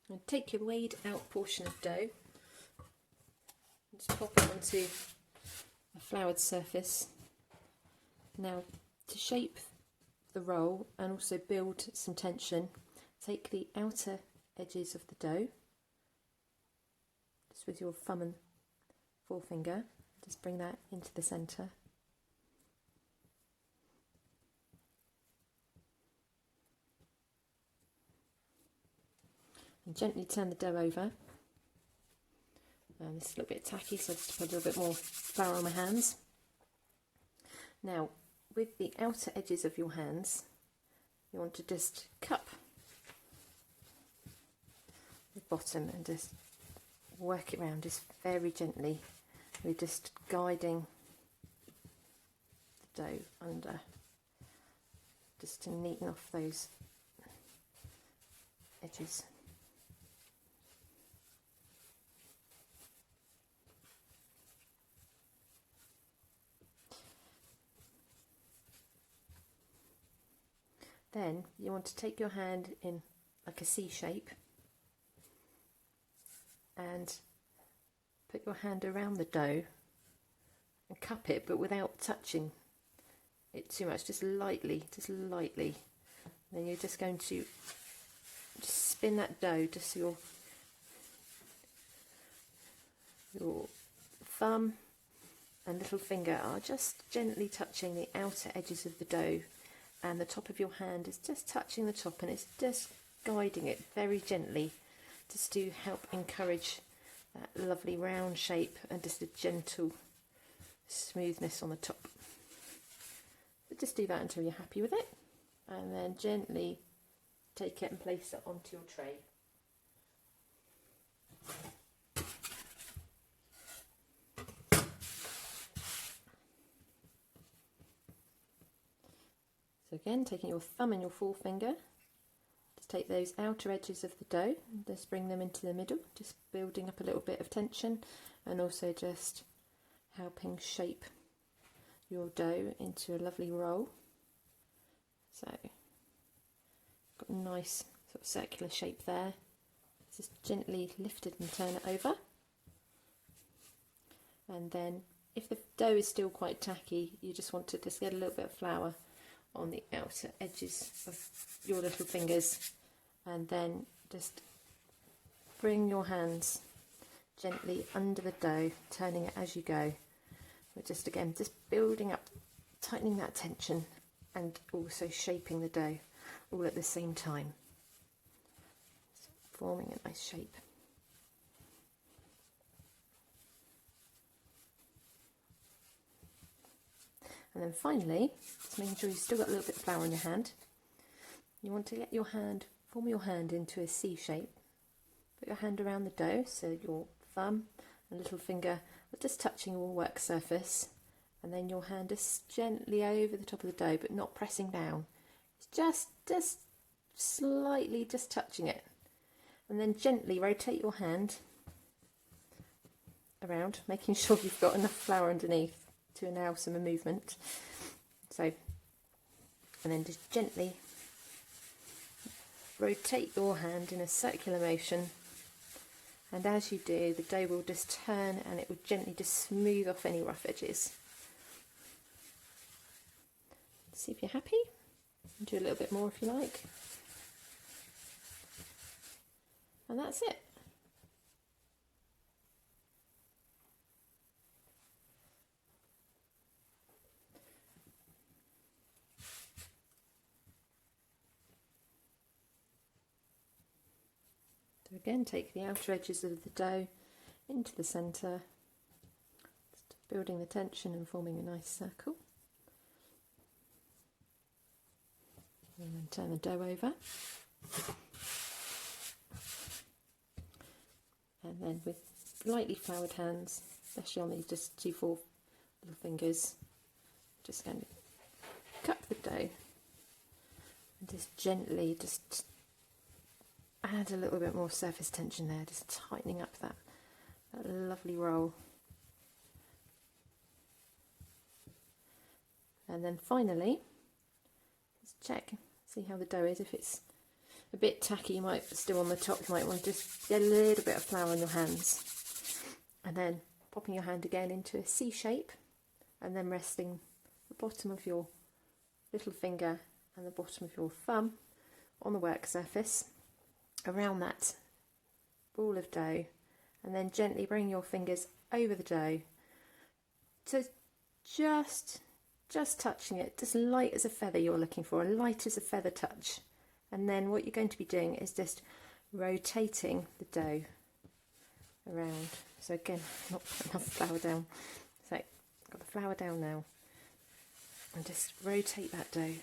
And take your weighed out portion of dough, just pop it onto a floured surface. Now, to shape the roll and also build some tension, take the outer edges of the dough, just with your thumb and forefinger, just bring that into the centre. And gently turn the dough over. This is a little bit tacky, so just put a little bit more flour on my hands. Now, with the outer edges of your hands, you want to just cup the bottom and just work it around just very gently. We're just guiding the dough under, just to neaten off those edges. Then you want to take your hand in like a C shape and put your hand around the dough and cup it, but without touching it too much, just lightly. Then you're just going to just spin that dough just so your thumb and little finger are just gently touching the outer edges of the dough, and the top of your hand is just touching the top, and it's just guiding it very gently just to help encourage that lovely round shape and just a gentle smoothness on the top. But just do that until you're happy with it, and then gently take it and place it onto your tray. So again, taking your thumb and your forefinger, just take those outer edges of the dough and just bring them into the middle, just building up a little bit of tension and also just helping shape your dough into a lovely roll. So, got a nice sort of circular shape there. Just gently lift it and turn it over. And then if the dough is still quite tacky, you just want to just get a little bit of flour on the outer edges of your little fingers, and then just bring your hands gently under the dough, turning it as you go. But just again, just building up, tightening that tension and also shaping the dough all at the same time, just forming a nice shape. And then finally, just making sure you've still got a little bit of flour in your hand, you want to get your hand, form your hand into a C shape. Put your hand around the dough so your thumb and little finger are just touching your work surface, and then your hand is gently over the top of the dough but not pressing down. It's just slightly just touching it. And then gently rotate your hand around, making sure you've got enough flour underneath to allow some movement. So, and then just gently rotate your hand in a circular motion, and as you do, the dough will just turn and it will gently just smooth off any rough edges. See if you're happy. Do a little bit more if you like. And that's it. So again, take the outer edges of the dough into the centre, just building the tension and forming a nice circle. And then turn the dough over. And then with lightly floured hands, especially on these just 2-4 little fingers, just going to cup the dough and just gently just add a little bit more surface tension there, just tightening up that lovely roll. And then finally, just check, see how the dough is. If it's a bit tacky, you might still on the top, you might want to just get a little bit of flour on your hands. And then popping your hand again into a C shape, and then resting the bottom of your little finger and the bottom of your thumb on the work surface around that ball of dough, and then gently bring your fingers over the dough to just touching it, just light as a feather you're looking for, a light as a feather touch. And then what you're going to be doing is just rotating the dough around. So again, not put enough flour down. So got the flour down now, and just rotate that dough.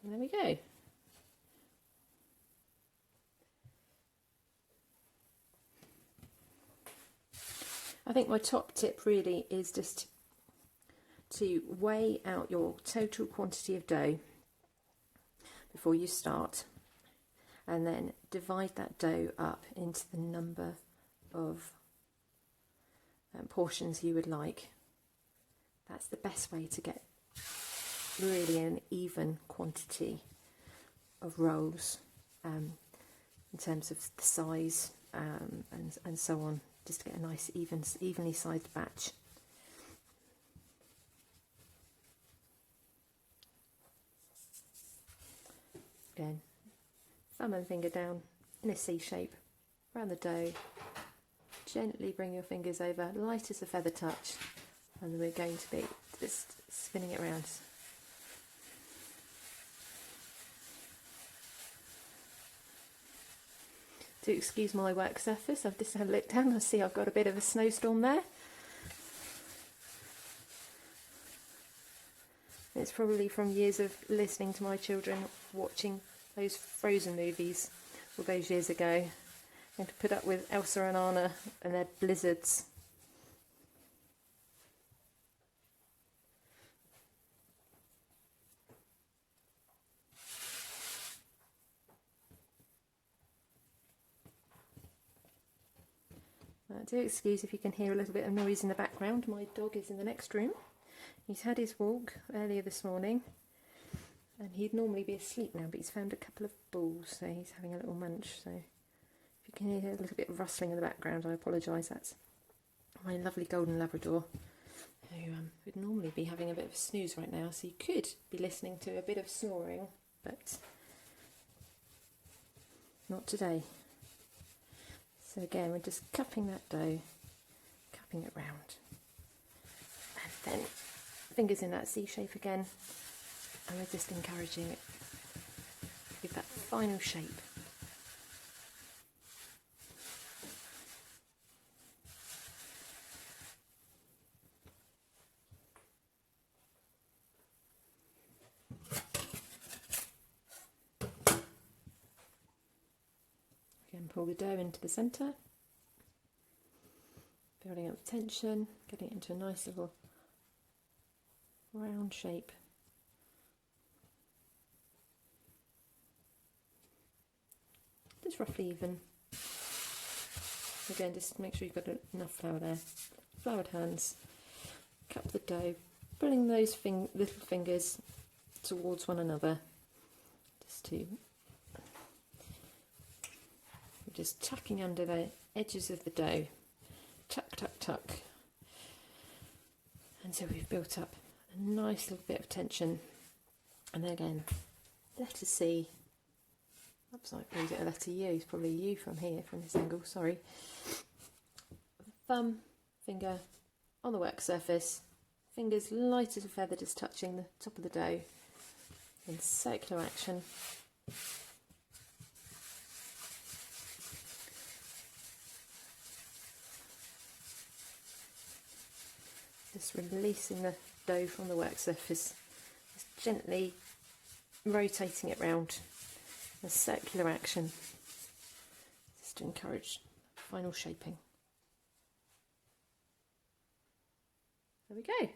And there we go. I think my top tip really is just to weigh out your total quantity of dough before you start, and then divide that dough up into the number of portions you would like. That's the best way to get really an even quantity of rolls in terms of the size and so on, just to get a nice evenly sized batch. Again, thumb and finger down in a C shape around the dough. Gently bring your fingers over, light as a feather touch, and we're going to be just spinning it around. Do excuse my work surface, I've just had a look down, I see I've got a bit of a snowstorm there. It's probably from years of listening to my children watching those Frozen movies all those years ago, and to put up with Elsa and Anna and their blizzards. Do excuse if you can hear a little bit of noise in the background. My dog is in the next room. He's had his walk earlier this morning, and he'd normally be asleep now, but he's found a couple of balls, so he's having a little munch. So if you can hear a little bit of rustling in the background, I apologise. That's my lovely golden Labrador, who would normally be having a bit of a snooze right now, so you could be listening to a bit of snoring, but not today. So again, we're just cupping that dough, cupping it round, and then fingers in that C shape again, and we're just encouraging it with that final shape. Again, pull the dough into the centre, building up tension, getting it into a nice little round shape. Just roughly even. Again, just make sure you've got enough flour there. Floured hands, cup the dough, pulling those little fingers towards one another, just tucking under the edges of the dough, tuck, tuck, tuck. And so we've built up a nice little bit of tension. And then again, letter C. Oops, I read it a letter U. It's probably U from here, from this angle, sorry. Thumb, finger on the work surface, fingers light as a feather, just touching the top of the dough in circular action. Just releasing the dough from the work surface, just gently rotating it round, a circular action, just to encourage final shaping. There we go.